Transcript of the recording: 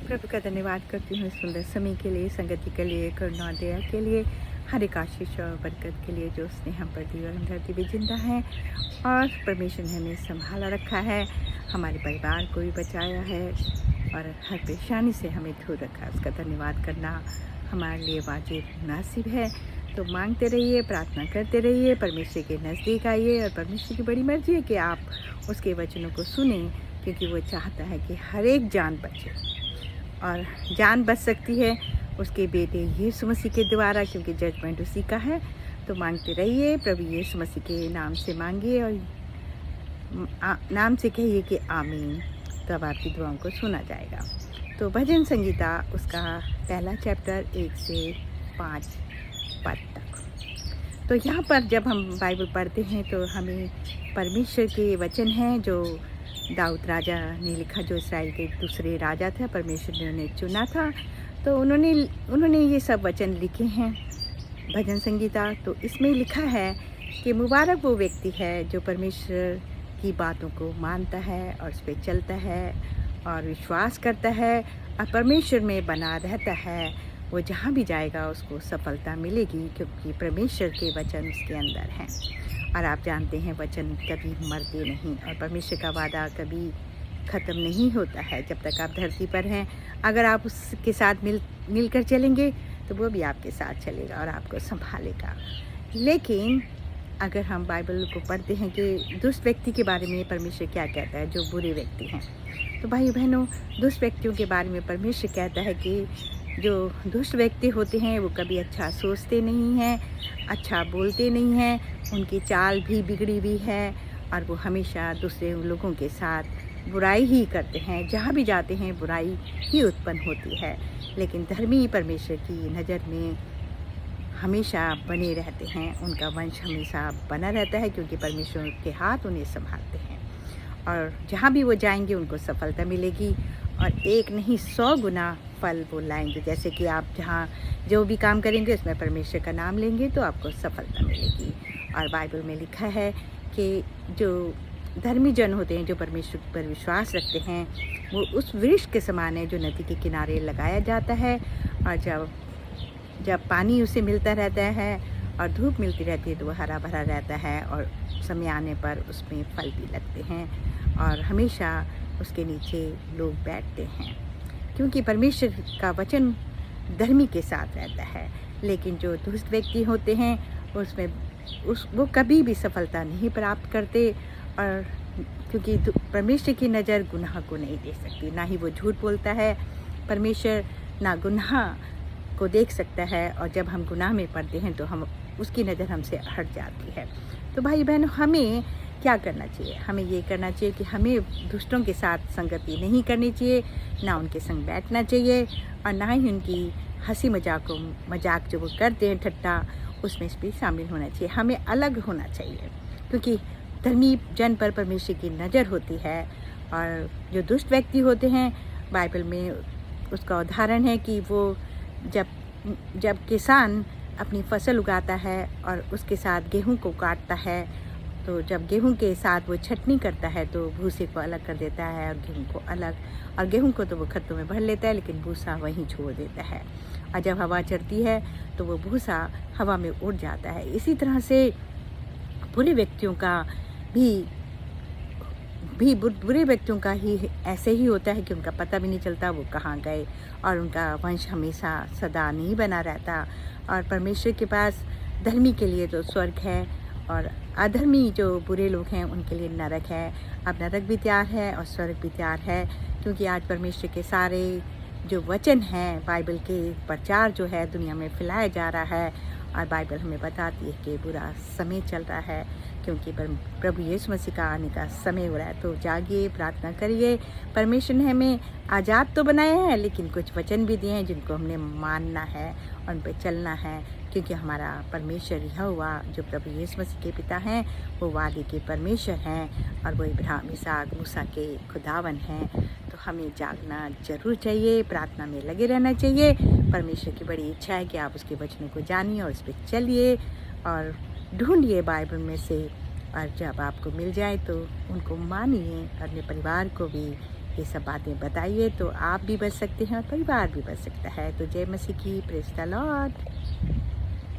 प्रभु का धन्यवाद करती हूँ सुंदर समय के लिए, संगति के लिए, करुणा दया के लिए, हर एक आशीष और बरकत के लिए जो उसने हम पर दी और हम धरती पे जिंदा है और परमेश्वर ने हमें संभाला रखा है, हमारे परिवार को भी बचाया है और हर परेशानी से हमें दूर रखा है। उसका धन्यवाद करना हमारे लिए वाजिब मुनासिब है। तो मांगते रहिए, प्रार्थना करते रहिए, परमेश्वर के नज़दीक आइए और परमेश्वर की बड़ी मर्जी है कि आप उसके वचनों को सुने, क्योंकि वो चाहता है कि हर एक जान बचे और जान बच सकती है उसके बेटे यीशु मसीह के द्वारा, क्योंकि जजमेंट उसी का है। तो मांगते रहिए, प्रभु यीशु मसीह के नाम से मांगिए और नाम से कहिए कि आमीन, तब आपकी दुआओं को सुना जाएगा। तो भजन संगीता उसका पहला चैप्टर 1 से 5 पद तक। तो यहाँ पर जब हम बाइबल पढ़ते हैं तो हमें परमेश्वर के वचन हैं जो दाऊद राजा ने लिखा, जो इस्राएल के दूसरे राजा थे, परमेश्वर ने उन्हें चुना था। तो उन्होंने ये सब वचन लिखे हैं भजन संगीता। तो इसमें लिखा है कि मुबारक वो व्यक्ति है जो परमेश्वर की बातों को मानता है और उस पर चलता है और विश्वास करता है और परमेश्वर में बना रहता है। वो जहाँ भी जाएगा उसको सफलता मिलेगी, क्योंकि परमेश्वर के वचन उसके अंदर हैं। और आप जानते हैं वचन कभी मरते नहीं और परमेश्वर का वादा कभी ख़त्म नहीं होता है जब तक आप धरती पर हैं। अगर आप उसके साथ मिलकर चलेंगे तो वो भी आपके साथ चलेगा और आपको संभालेगा। लेकिन अगर हम बाइबल को पढ़ते हैं कि दुष्ट व्यक्ति के बारे में परमेश्वर क्या कहता है, जो बुरे व्यक्ति हैं, तो भाई बहनों, दुष्ट व्यक्तियों के बारे में परमेश्वर कहता है कि जो दुष्ट व्यक्ति होते हैं वो कभी अच्छा सोचते नहीं हैं, अच्छा बोलते नहीं हैं, उनकी चाल भी बिगड़ी हुई है और वो हमेशा दूसरे लोगों के साथ बुराई ही करते हैं। जहाँ भी जाते हैं बुराई ही उत्पन्न होती है। लेकिन धर्मी परमेश्वर की नज़र में हमेशा बने रहते हैं, उनका वंश हमेशा बना रहता है, क्योंकि परमेश्वर के हाथ उन्हें संभालते हैं और जहाँ भी वो जाएंगे उनको सफलता मिलेगी और एक नहीं 100 गुना फल वो लाएंगे। जैसे कि आप जहाँ जो भी काम करेंगे उसमें परमेश्वर का नाम लेंगे तो आपको सफलता मिलेगी। और बाइबल में लिखा है कि जो धर्मी जन होते हैं, जो परमेश्वर पर विश्वास रखते हैं, वो उस वृक्ष के समान है जो नदी के किनारे लगाया जाता है और जब पानी उसे मिलता रहता है और धूप मिलती रहती है तो वह हरा भरा रहता है और समय आने पर उसमें फल भी लगते हैं और हमेशा उसके नीचे लोग बैठते हैं, क्योंकि परमेश्वर का वचन धर्मी के साथ रहता है। लेकिन जो दुष्ट व्यक्ति होते हैं वो कभी भी सफलता नहीं प्राप्त करते, और क्योंकि परमेश्वर की नज़र गुनाह को नहीं देख सकती, ना ही वो झूठ बोलता है। परमेश्वर ना गुनाह को देख सकता है और जब हम गुनाह में पड़ते हैं तो हम उसकी नज़र हमसे हट जाती है। तो भाई बहनों, हमें क्या करना चाहिए? हमें ये करना चाहिए कि हमें दुष्टों के साथ संगति नहीं करनी चाहिए, ना उनके संग बैठना चाहिए और ना ही उनकी हंसी मजाक जो वो करते हैं, ठट्टा, उसमें भी शामिल होना चाहिए। हमें अलग होना चाहिए, क्योंकि धर्मी जन पर परमेश्वर की नज़र होती है। और जो दुष्ट व्यक्ति होते हैं, बाइबल में उसका उदाहरण है कि वो जब किसान अपनी फसल उगाता है और उसके साथ गेहूं को काटता है, तो जब गेहूं के साथ वो छटनी करता है तो भूसे को अलग कर देता है और गेहूं को अलग, और गेहूं को तो वो खत्तों में भर लेता है लेकिन भूसा वहीं छोड़ देता है। और जब हवा चलती है तो वो भूसा हवा में उड़ जाता है। इसी तरह से बुरे व्यक्तियों का भी बुरे व्यक्तियों का ही ऐसे ही होता है कि उनका पता भी नहीं चलता वो कहाँ गए और उनका वंश हमेशा सदा नहीं बना रहता। और परमेश्वर के पास धर्मी के लिए तो स्वर्ग है और अधर्मी जो बुरे लोग हैं उनके लिए नरक है। अब नरक भी तैयार है और स्वर्ग भी तैयार है, क्योंकि आज परमेश्वर के सारे जो वचन हैं, बाइबल के प्रचार जो है दुनिया में फैलाया जा रहा है और बाइबल हमें बताती है कि बुरा समय चल रहा है, क्योंकि प्रभु यीशु मसीह का आने का समय हो रहा है। तो जागिए, प्रार्थना करिए। परमेश्वर ने हमें आज़ाद तो बनाया है, लेकिन कुछ वचन भी दिए हैं जिनको हमने मानना है और उन पर चलना है, क्योंकि हमारा परमेश्वर यहोवा जो प्रभु यीशु मसीह के पिता हैं वो वादे के परमेश्वर हैं और वो इब्राहिम, इसहाक, मूसा के खुदावन हैं। तो हमें जागना जरूर चाहिए, प्रार्थना में लगे रहना चाहिए। परमेश्वर की बड़ी इच्छा है कि आप उसके वचनों को जानिए और उस पर चलिए और ढूंढिए बाइबल में से, और जब आपको मिल जाए तो उनको मानिए और अपने परिवार को भी ये सब बातें बताइए तो आप भी बच सकते हैं और परिवार भी बच सकता है। तो जय मसीह की, प्रेज़ द लॉर्ड।